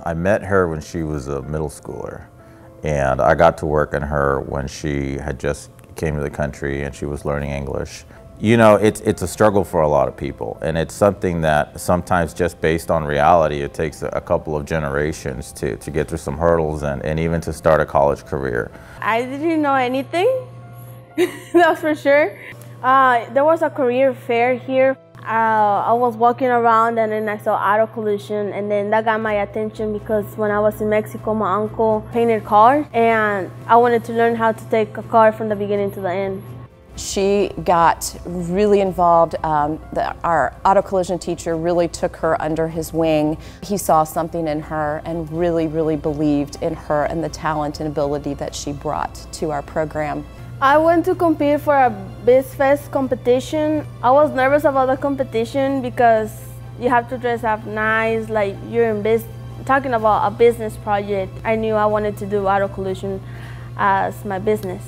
I met her when she was a middle schooler, and I got to work on her when she had just came to the country and she was learning English. You know, it's a struggle for a lot of people, and it's something that sometimes just based on reality, it takes a couple of generations to get through some hurdles and even to start a college career. I didn't know anything, that's for sure. There was a career fair here. I was walking around and then I saw auto collision, and then that got my attention because when I was in Mexico, my uncle painted cars and I wanted to learn how to take a car from the beginning to the end. She got really involved. Our auto collision teacher really took her under his wing. He saw something in her and really, really believed in her and the talent and ability that she brought to our program. I went to compete for a BizFest competition. I was nervous about the competition because you have to dress up nice, like you're talking about a business project. I knew I wanted to do auto collision as my business.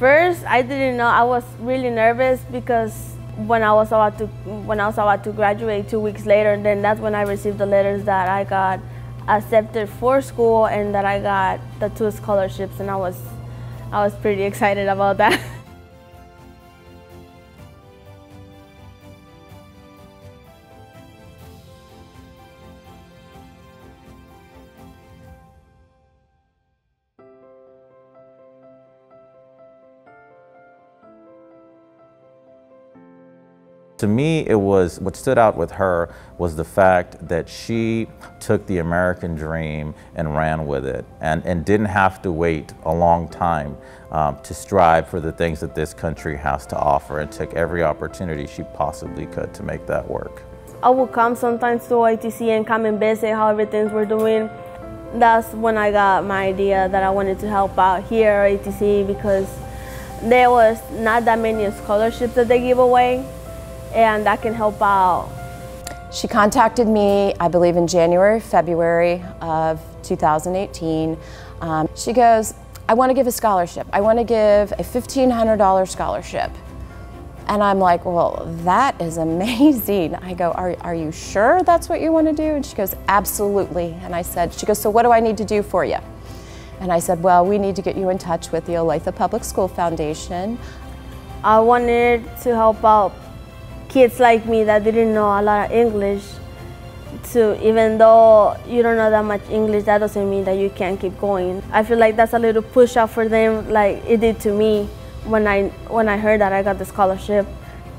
First, I didn't know. I was really nervous because when I was about to graduate 2 weeks later, then that's when I received the letters that I got accepted for school and that I got the 2 scholarships, and I was pretty excited about that. To me, what stood out with her was the fact that she took the American dream and ran with it and didn't have to wait a long time to strive for the things that this country has to offer, and took every opportunity she possibly could to make that work. I would come sometimes to OATC and come and visit how everything we're doing. That's when I got my idea that I wanted to help out here at OATC because there was not that many scholarships that they give away, and that can help out. She contacted me, I believe in January, February of 2018. She goes, I want to give a scholarship. I want to give a $1,500 scholarship. And I'm like, well, that is amazing. I go, are you sure that's what you want to do? And she goes, absolutely. And I said, she goes, so what do I need to do for you? And I said, well, we need to get you in touch with the Olathe Public School Foundation. I wanted to help out kids like me that didn't know a lot of English. Even though you don't know that much English, that doesn't mean that you can't keep going. I feel like that's a little push up for them, like it did to me when I heard that I got the scholarship,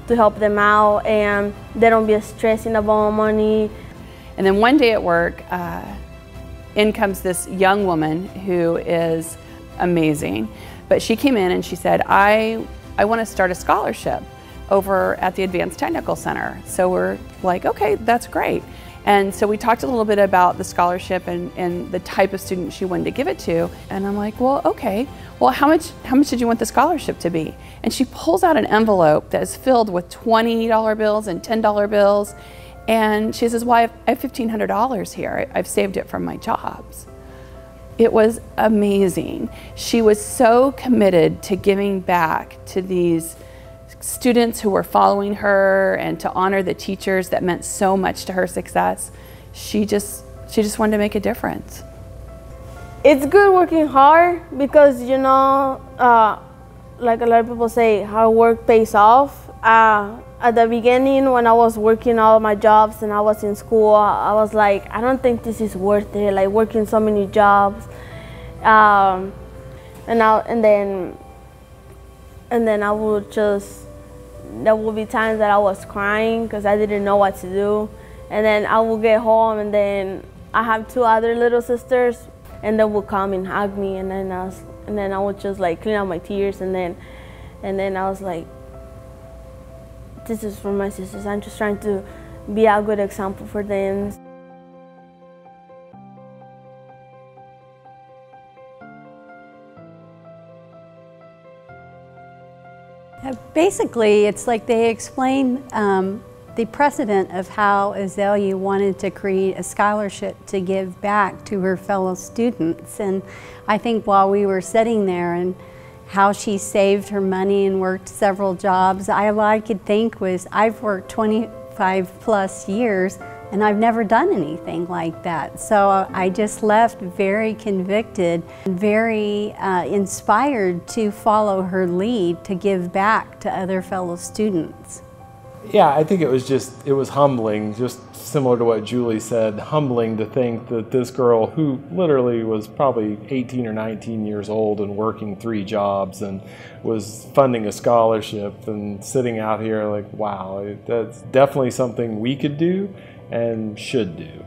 to help them out and they don't be stressing about money. And then one day at work, in comes this young woman who is amazing. But she came in and she said, I want to start a scholarship over at the Advanced Technical Center. So we're like, okay, that's great. And so we talked a little bit about the scholarship and the type of student she wanted to give it to. And I'm like, well, okay, well, how much did you want the scholarship to be? And she pulls out an envelope that is filled with $20 bills and $10 bills. And she says, well, I have $1,500 here. I've saved it from my jobs. It was amazing. She was so committed to giving back to these students who were following her and to honor the teachers that meant so much to her success. She just wanted to make a difference. It's good working hard because, you know, like a lot of people say, hard work pays off. At the beginning, when I was working all my jobs and I was in school, I was like, I don't think this is worth it, like working so many jobs. And then I would just, there would be times that I was crying because I didn't know what to do. And then I would get home and then I have 2 other little sisters and they would come and hug me, and then I would just like clean out my tears, and then I was like, this is for my sisters. I'm just trying to be a good example for them. Basically, it's like they explain the precedent of how Azalia wanted to create a scholarship to give back to her fellow students. And I think while we were sitting there and how she saved her money and worked several jobs, all I could think was, I've worked 25+ years And I've never done anything like that. So I just left very convicted, very inspired to follow her lead to give back to other fellow students. Yeah, I think it was humbling, just similar to what Julie said, humbling to think that this girl, who literally was probably 18 or 19 years old and working 3 jobs and was funding a scholarship and sitting out here like, wow, that's definitely something we could do and should do.